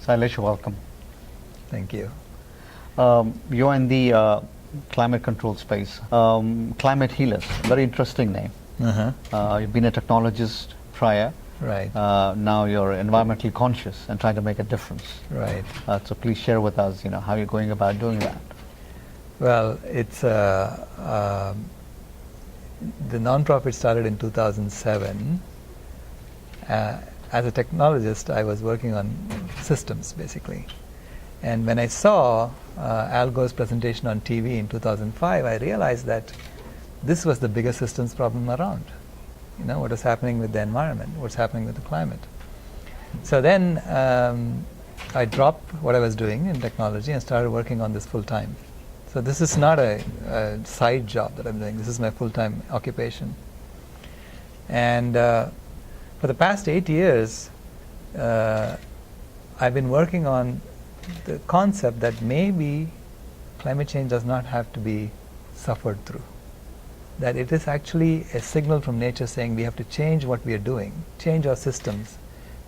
Sailesh, welcome. Thank you. You're in the climate control space. Climate healers, very interesting name. You've been a technologist prior. Right. Now you're environmentally conscious and trying to make a difference. Right. So please share with us, how you're going about doing that. Well, it's the nonprofit started in 2007. As a technologist, I was working on systems, basically. And when I saw Al Gore's presentation on TV in 2005, I realized that this was the biggest systems problem around. What is happening with the environment, what's happening with the climate. So then I dropped what I was doing in technology and started working on this full time. So this is not a side job that I'm doing. This is my full-time occupation. And for the past 8 years, I've been working on the concept that maybe climate change does not have to be suffered through. That it is actually a signal from nature saying we have to change what we are doing, change our systems,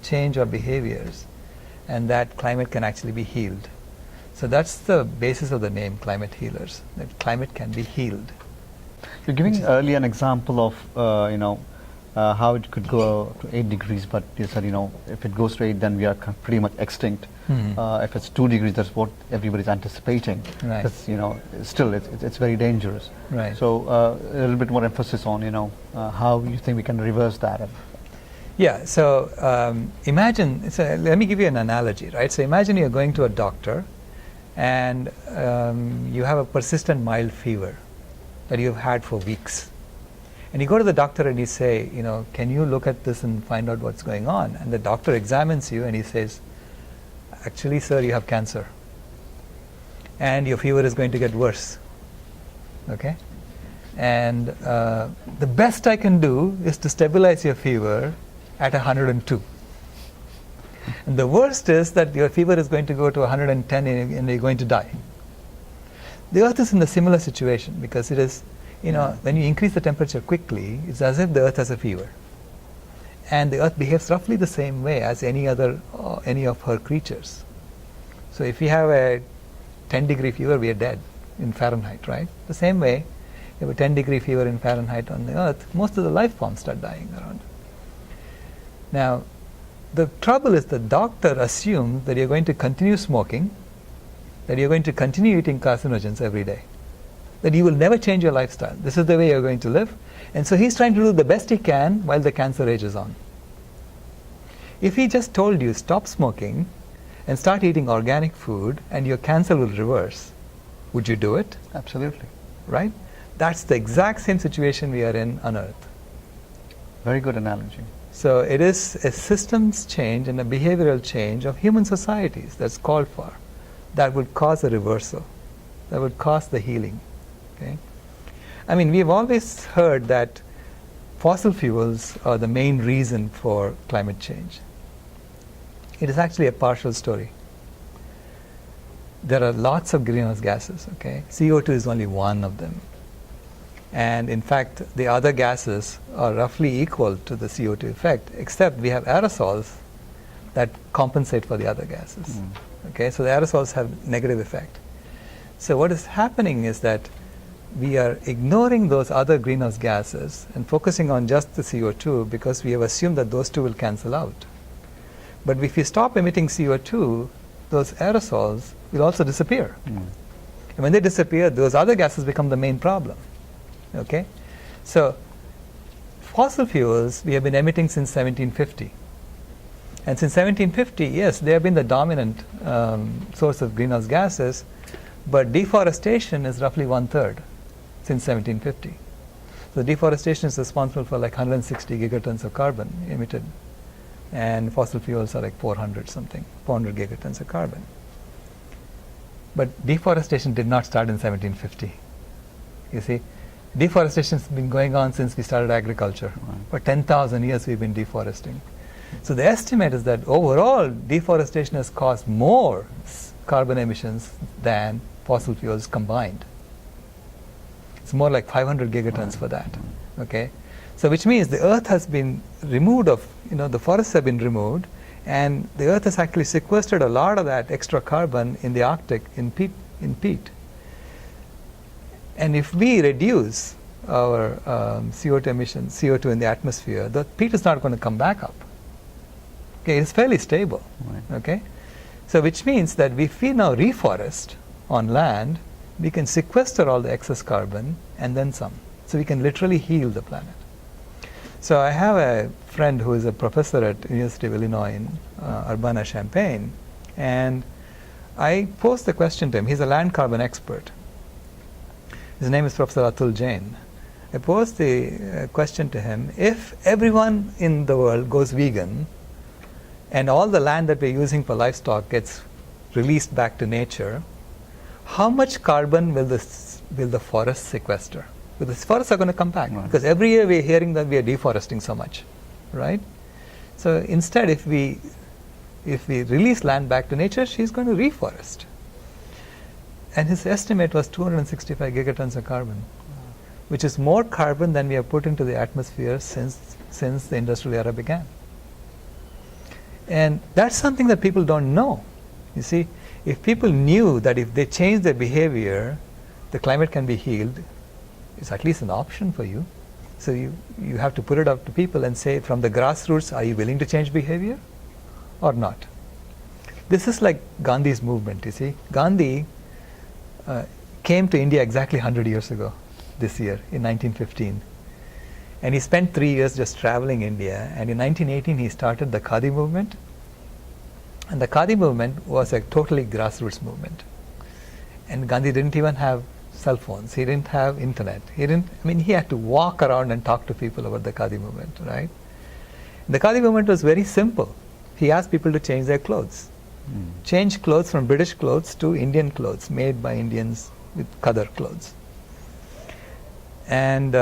change our behaviors, and that climate can actually be healed. So that's the basis of the name Climate Healers, that climate can be healed. You're giving earlier an example of, how it could go to 8 degrees, but you said, if it goes to 8, then we are pretty much extinct. If it's 2 degrees, that's what everybody's anticipating. Right. Still, it's very dangerous. Right. So a little bit more emphasis on, how you think we can reverse that. Yeah, so imagine, let me give you an analogy, right? So imagine you're going to a doctor and you have a persistent mild fever that you've had for weeks. And you go to the doctor and you say, can you look at this and find out what's going on? And the doctor examines you and he says, actually, sir, you have cancer. And your fever is going to get worse. Okay? And the best I can do is to stabilize your fever at 102. And the worst is that your fever is going to go to 110 and you're going to die. The Earth is in a similar situation because it is, when you increase the temperature quickly, it's as if the Earth has a fever. And the Earth behaves roughly the same way as any of her creatures. So if we have a 10-degree fever, we are dead in Fahrenheit, right? The same way, if you have a 10-degree fever in Fahrenheit on the Earth, most of the life forms start dying around. Now, the trouble is the doctor assumes that you're going to continue smoking, that you're going to continue eating carcinogens every day, that you will never change your lifestyle. This is the way you're going to live. And so he's trying to do the best he can while the cancer rages on. If he just told you stop smoking and start eating organic food and your cancer will reverse, would you do it? Absolutely. Right? That's the exact same situation we are in on Earth. Very good analogy. So it is a systems change and a behavioral change of human societies that's called for, that would cause a reversal, that would cause the healing. Okay? I mean, we've always heard that fossil fuels are the main reason for climate change. It is actually a partial story. There are lots of greenhouse gases, okay? CO2 is only one of them. And in fact, the other gases are roughly equal to the CO2 effect, except we have aerosols that compensate for the other gases. Okay, so the aerosols have negative effect. So what is happening is that we are ignoring those other greenhouse gases and focusing on just the CO2 because we have assumed that those two will cancel out. But if we stop emitting CO2, those aerosols will also disappear. And when they disappear, those other gases become the main problem. Okay, so fossil fuels we have been emitting since 1750, and since 1750, yes, they have been the dominant source of greenhouse gases, but deforestation is roughly 1/3 since 1750. So deforestation is responsible for like 160 gigatons of carbon emitted, and fossil fuels are like 400 gigatons of carbon. But deforestation did not start in 1750. You see, deforestation has been going on since we started agriculture. For 10,000 years we've been deforesting. So the estimate is that overall deforestation has caused more carbon emissions than fossil fuels combined. It's more like 500 gigatons for that. Okay, so which means the Earth has been removed of, the forests have been removed, And the Earth has actually sequestered a lot of that extra carbon in the Arctic in peat. And if we reduce our CO2 emissions, CO2 in the atmosphere, the peat is not going to come back up. Okay, it's fairly stable. Right. Okay, so which means that if we now reforest on land, we can sequester all the excess carbon and then some. So we can literally heal the planet. So I have a friend who is a professor at University of Illinois in Urbana-Champaign, and I posed the question to him. He's a land carbon expert. His name is Professor Atul Jain. I posed the question to him: if everyone in the world goes vegan, and all the land that we're using for livestock gets released back to nature, how much carbon will the forests sequester? Because the forests are going to come back. Right. Because every year we're hearing that we are deforesting so much, right? So instead, if we release land back to nature, she's going to reforest. And his estimate was 265 gigatons of carbon, which is more carbon than we have put into the atmosphere since the industrial era began. And that's something that people don't know. You see, if people knew that if they change their behavior, the climate can be healed, it's at least an option for you. So you have to put it up to people and say, from the grassroots, are you willing to change behavior or not? This is like Gandhi's movement, you see. Gandhi came to India exactly 100 years ago, this year, in 1915. And he spent 3 years just traveling India. And in 1918, he started the Khadi movement. And the Khadi movement was a totally grassroots movement. And Gandhi didn't even have cell phones. He didn't have internet. He had to walk around and talk to people about the Khadi movement, right? The Khadi movement was very simple. He asked people to change their clothes. Change clothes from British clothes to Indian clothes, made by Indians with Khadar clothes. And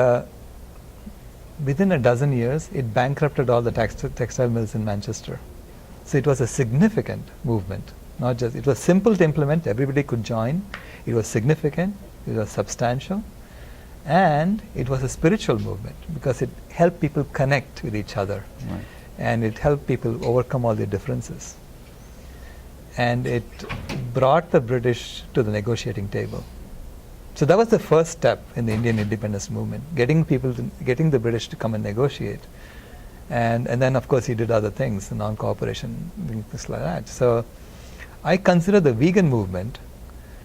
within a dozen years, it bankrupted all the textile mills in Manchester. So it was a significant movement. Not just, it was simple to implement, everybody could join. It was significant, it was substantial, and it was a spiritual movement because it helped people connect with each other. Right. And it helped people overcome all their differences. And it brought the British to the negotiating table. So that was the first step in the Indian independence movement, getting the British to come and negotiate. And then, of course, he did other things, non-cooperation, things like that. So I consider the vegan movement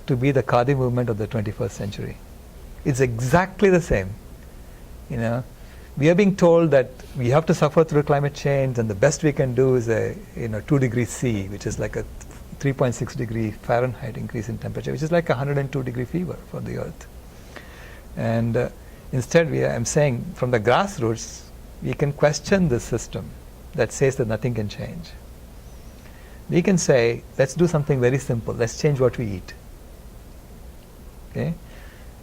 to be the Khadi movement of the 21st century. It's exactly the same. You know, we are being told that we have to suffer through climate change, and the best we can do is a 2 degrees C, which is like a 3.6 degree Fahrenheit increase in temperature, which is like 102 degree fever for the Earth. And instead, I'm saying from the grassroots, we can question this system that says that nothing can change. We can say, let's do something very simple. Let's change what we eat. Okay?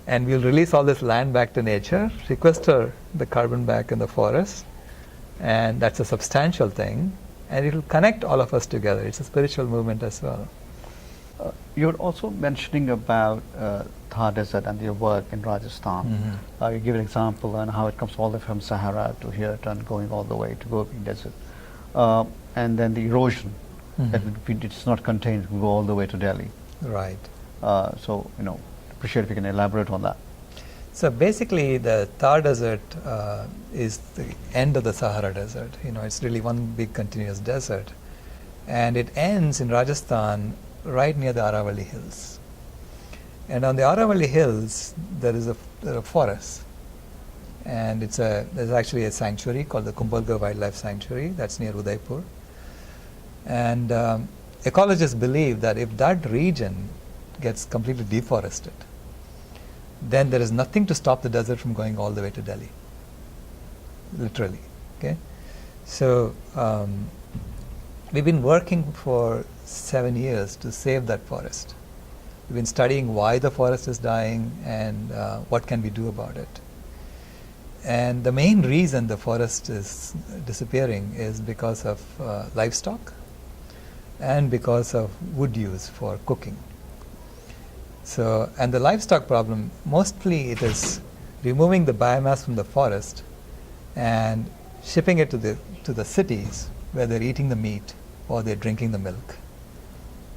And we'll release all this land back to nature, sequester the carbon back in the forest, and that's a substantial thing, and it will connect all of us together. It's a spiritual movement as well. You're also mentioning about Thar Desert and your work in Rajasthan. You give an example on how it comes all the way from Sahara to here and going all the way to Gobi Desert. And then the erosion, that it's not contained, it can go all the way to Delhi. Right. So, appreciate if you can elaborate on that. So basically, the Thar Desert is the end of the Sahara Desert. It's really one big continuous desert. And it ends in Rajasthan right near the Aravalli Hills. And on the Aravalli Hills, there are forests. And there's actually a sanctuary called the Kumbhalgarh Wildlife Sanctuary that's near Udaipur. And ecologists believe that if that region gets completely deforested, then there is nothing to stop the desert from going all the way to Delhi, literally. Okay, so we've been working for 7 years to save that forest. We've been studying why the forest is dying and what can we do about it. And the main reason the forest is disappearing is because of livestock and because of wood use for cooking. So, and the livestock problem, mostly it is removing the biomass from the forest and shipping it to the cities where they're eating the meat or they're drinking the milk.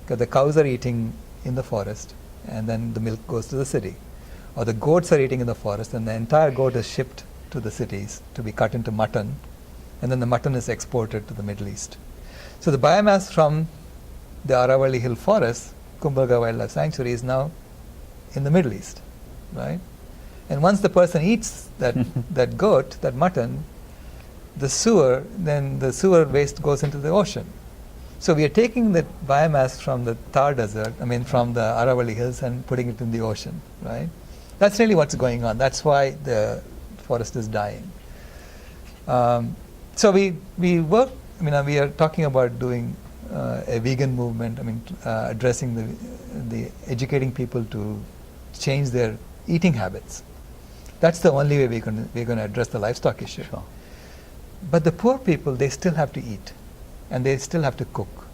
Because the cows are eating in the forest and then the milk goes to the city. Or the goats are eating in the forest and the entire goat is shipped to the cities to be cut into mutton, and then the mutton is exported to the Middle East. So the biomass from the Aravalli Hill Forest, Kumbalga Wildlife Sanctuary, is now in the Middle East, right? And once the person eats that, that goat, that mutton, then the sewer waste goes into the ocean. So we are taking the biomass from the Thar desert, from the Aravalli Hills, and putting it in the ocean, right? That's really what's going on. That's why the forest is dying. So we work, we are talking about doing a vegan movement, addressing the educating people to change their eating habits. That's the only way we're going to address the livestock issue. Sure. But the poor people, they still have to eat, and they still have to cook.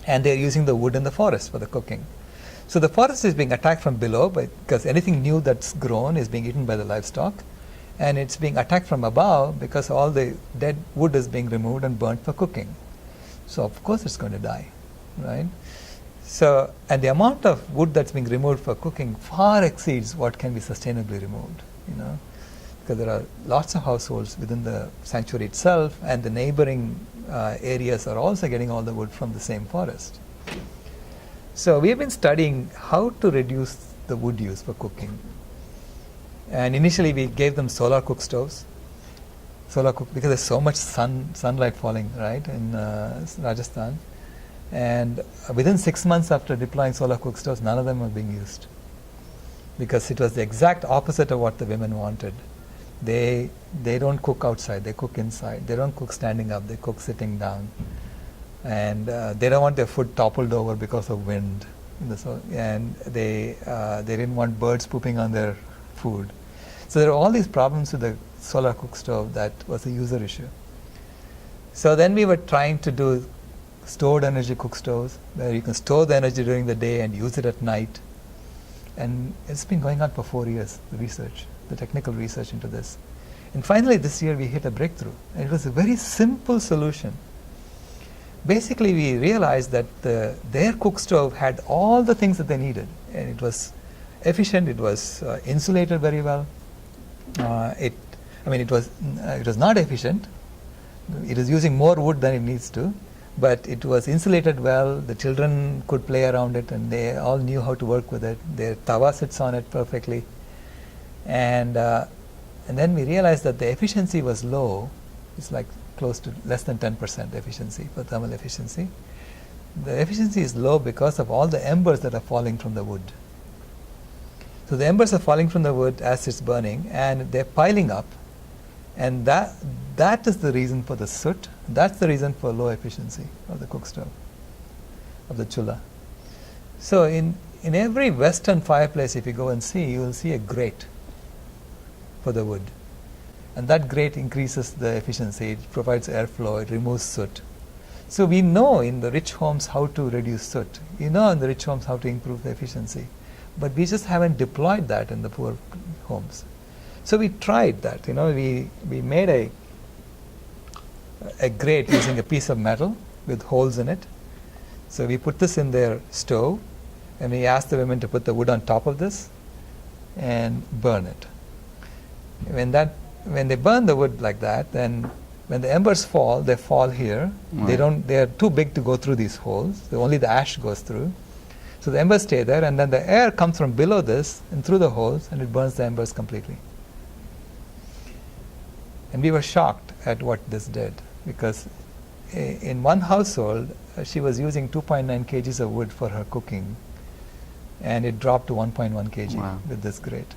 And they're using the wood in the forest for the cooking. So the forest is being attacked from below because anything new that's grown is being eaten by the livestock. And it's being attacked from above because all the dead wood is being removed and burnt for cooking. So of course it's going to die, right? So, and the amount of wood that's being removed for cooking far exceeds what can be sustainably removed, because there are lots of households within the sanctuary itself, and the neighboring areas are also getting all the wood from the same forest. So we have been studying how to reduce the wood use for cooking. And initially we gave them solar cook stoves. Because there's so much sunlight falling, right, in Rajasthan. And within 6 months after deploying solar cook stoves, none of them were being used. Because it was the exact opposite of what the women wanted. They don't cook outside, they cook inside. They don't cook standing up, they cook sitting down. And they don't want their food toppled over because of wind. And they didn't want birds pooping on their food. So there are all these problems with the solar cook stove that was a user issue. So then we were trying to do stored energy cook stoves, where you can store the energy during the day and use it at night. And it's been going on for 4 years, the technical research into this. And finally this year we hit a breakthrough. And it was a very simple solution. Basically we realized that their cook stove had all the things that they needed. And it was efficient, it was insulated very well. It was not efficient. It is using more wood than it needs to. But it was insulated well, the children could play around it, and they all knew how to work with it. Their tawa sits on it perfectly. And then we realized that the efficiency was low. It's like close to less than 10% efficiency for thermal efficiency. The efficiency is low because of all the embers that are falling from the wood. So the embers are falling from the wood as it's burning, and they're piling up. And that is the reason for the soot. That's the reason for low efficiency of the cook stove, of the chula. So in every Western fireplace, if you go and see, you will see a grate for the wood. And that grate increases the efficiency. It provides airflow. It removes soot. So we know in the rich homes how to reduce soot. We know in the rich homes how to improve the efficiency. But we just haven't deployed that in the poor homes. So we tried that. We made a grate using a piece of metal with holes in it. So we put this in their stove, and we asked the women to put the wood on top of this and burn it. When they burn the wood like that, then when the embers fall, they fall here. Right. They are too big to go through these holes. So only the ash goes through. So the embers stay there, and then the air comes from below this and through the holes, and it burns the embers completely. And we were shocked at what this did, because in one household, she was using 2.9 kgs of wood for her cooking, and it dropped to 1.1 kg with this grate.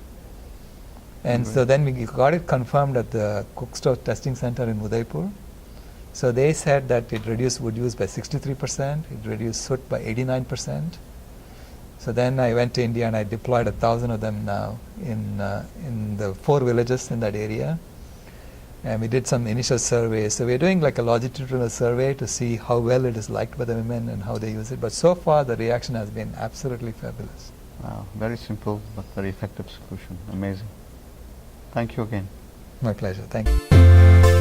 And so then we got it confirmed at the Cook Stove Testing Center in Udaipur. So they said that it reduced wood use by 63%, it reduced soot by 89%. So then I went to India and I deployed 1,000 of them now in the 4 villages in that area. And we did some initial surveys. So we're doing like a longitudinal survey to see how well it is liked by the women and how they use it. But so far the reaction has been absolutely fabulous. Wow, very simple but very effective solution. Amazing. Thank you again. My pleasure. Thank you.